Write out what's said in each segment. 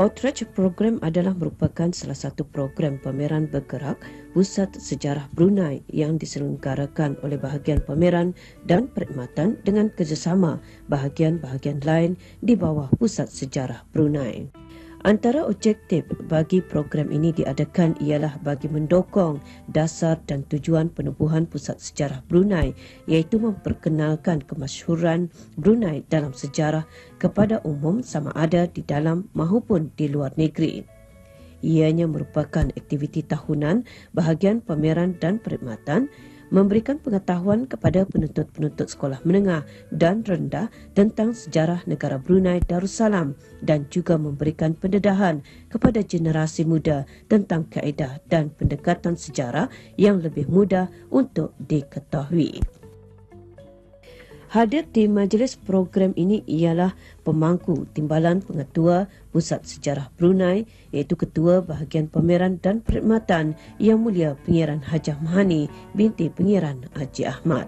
Outreach program adalah merupakan salah satu program pameran bergerak Pusat Sejarah Brunei yang diselenggarakan oleh bahagian pameran dan perkhidmatan dengan kerjasama bahagian-bahagian lain di bawah Pusat Sejarah Brunei. Antara objektif bagi program ini diadakan ialah bagi mendokong dasar dan tujuan penubuhan Pusat Sejarah Brunei, iaitu memperkenalkan kemasyhuran Brunei dalam sejarah kepada umum sama ada di dalam maupun di luar negeri. Ianya merupakan aktiviti tahunan bahagian pameran dan perkhidmatan, memberikan pengetahuan kepada penuntut-penuntut sekolah menengah dan rendah tentang sejarah negara Brunei Darussalam dan juga memberikan pendedahan kepada generasi muda tentang kaedah dan pendekatan sejarah yang lebih mudah untuk diketahui. Hadir di majlis program ini ialah pemangku Timbalan Pengetua Pusat Sejarah Brunei, iaitu Ketua Bahagian Pameran dan Perkhidmatan Yang Mulia Pengiran Hajah Mahani binti Pengiran Haji Ahmad.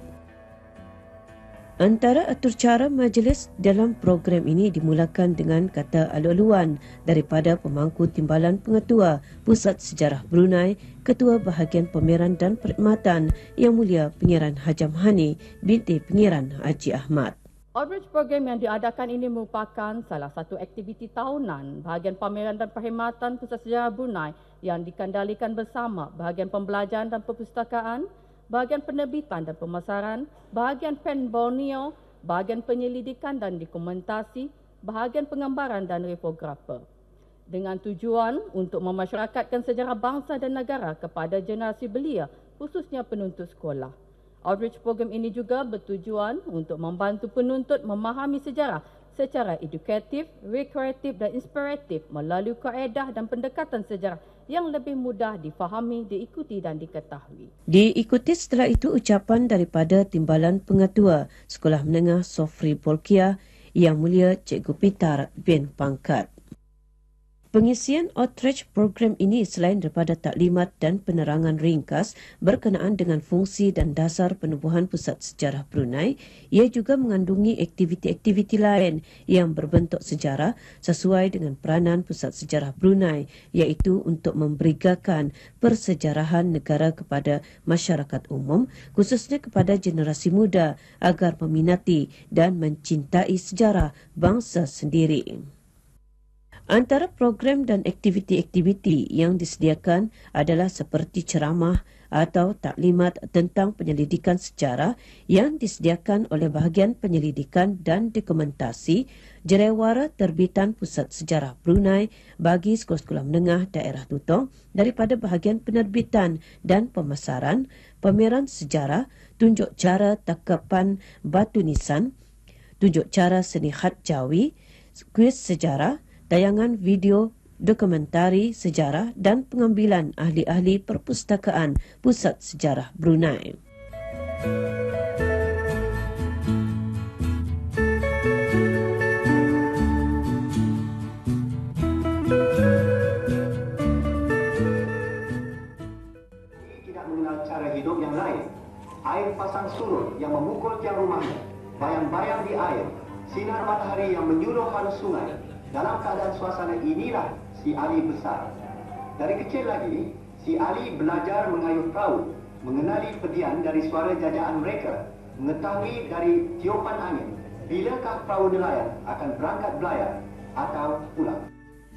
Antara atur cara majlis dalam program ini dimulakan dengan kata alu-aluan daripada pemangku Timbalan Pengetua Pusat Sejarah Brunei, Ketua Bahagian Pameran dan Perkhidmatan Yang Mulia Pengiran Hajah Mahani binti Pengiran Haji Ahmad. Outreach program yang diadakan ini merupakan salah satu aktiviti tahunan bahagian pameran dan perkhidmatan Pusat Sejarah Brunei yang dikendalikan bersama bahagian pembelajaran dan perpustakaan, bahagian penerbitan dan pemasaran, bahagian pen Borneo, bahagian penyelidikan dan dokumentasi, bahagian penggambaran dan refografer. Dengan tujuan untuk memasyarakatkan sejarah bangsa dan negara kepada generasi belia, khususnya penuntut sekolah. Outreach program ini juga bertujuan untuk membantu penuntut memahami sejarah secara edukatif, rekreatif dan inspiratif melalui kaedah dan pendekatan sejarah yang lebih mudah difahami, diikuti dan diketahui. Diikuti setelah itu ucapan daripada Timbalan Pengetua Sekolah Menengah Sofri Bolkiah Yang Mulia Cikgu Pitar bin Pangkat. Pengisian outreach program ini selain daripada taklimat dan penerangan ringkas berkenaan dengan fungsi dan dasar penubuhan Pusat Sejarah Brunei, ia juga mengandungi aktiviti-aktiviti lain yang berbentuk sejarah sesuai dengan peranan Pusat Sejarah Brunei, iaitu untuk memberigakan persejarahan negara kepada masyarakat umum, khususnya kepada generasi muda agar meminati dan mencintai sejarah bangsa sendiri. Antara program dan aktiviti-aktiviti yang disediakan adalah seperti ceramah atau taklimat tentang penyelidikan sejarah yang disediakan oleh bahagian penyelidikan dan dokumentasi Jerewara Terbitan Pusat Sejarah Brunei bagi sekolah-sekolah menengah daerah Tutong daripada bahagian penerbitan dan pemasaran, pameran sejarah, tunjuk cara tangkapan batu nisan, tunjuk cara seni khat Jawi, kuis sejarah, tayangan video dokumentari sejarah dan pengambilan ahli-ahli perpustakaan Pusat Sejarah Brunei. Tidak mengenal cara hidup yang lain. Air pasang surut yang memukul tiang rumahnya, bayang-bayang di air, sinar matahari yang menyuluh halus sungai. Dalam keadaan suasana inilah si Ali besar. Dari kecil lagi, si Ali belajar mengayuh perahu, mengenali pedian dari suara jajaan mereka, mengetahui dari tiupan angin bilakah perahu nelayan akan berangkat belayar atau pulang.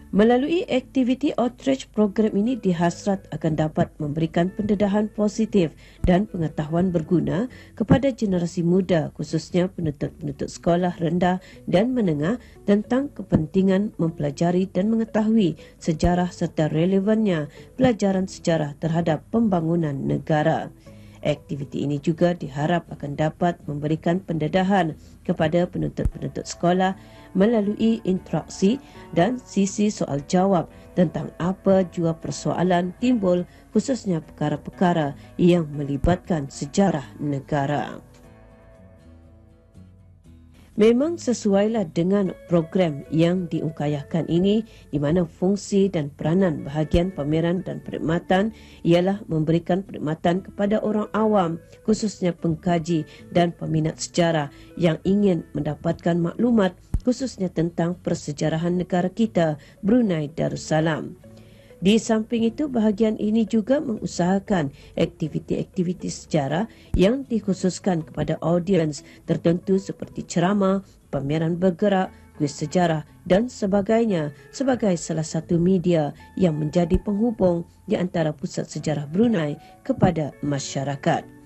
Melalui aktiviti outreach program ini dihasrat akan dapat memberikan pendedahan positif dan pengetahuan berguna kepada generasi muda khususnya penuntut-penuntut sekolah rendah dan menengah tentang kepentingan mempelajari dan mengetahui sejarah serta relevannya pelajaran sejarah terhadap pembangunan negara. Aktiviti ini juga diharap akan dapat memberikan pendedahan kepada penuntut-penuntut sekolah melalui interaksi dan sisi soal jawab tentang apa jua persoalan timbul khususnya perkara-perkara yang melibatkan sejarah negara. Memang sesuailah dengan program yang diungkayahkan ini di mana fungsi dan peranan bahagian pameran dan perkhidmatan ialah memberikan perkhidmatan kepada orang awam khususnya pengkaji dan peminat sejarah yang ingin mendapatkan maklumat khususnya tentang persejarahan negara kita, Brunei Darussalam. Di samping itu, bahagian ini juga mengusahakan aktiviti-aktiviti sejarah yang dikhususkan kepada audiens tertentu seperti ceramah, pameran bergerak, kuis sejarah dan sebagainya sebagai salah satu media yang menjadi penghubung di antara pusat sejarah Brunei kepada masyarakat.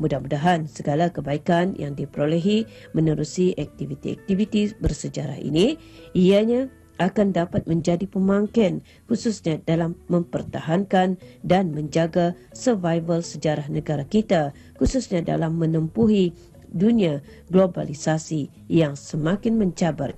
Mudah-mudahan segala kebaikan yang diperolehi menerusi aktiviti-aktiviti bersejarah ini ianya akan dapat menjadi pemangkin khususnya dalam mempertahankan dan menjaga survival sejarah negara kita khususnya dalam menempuhi dunia globalisasi yang semakin mencabar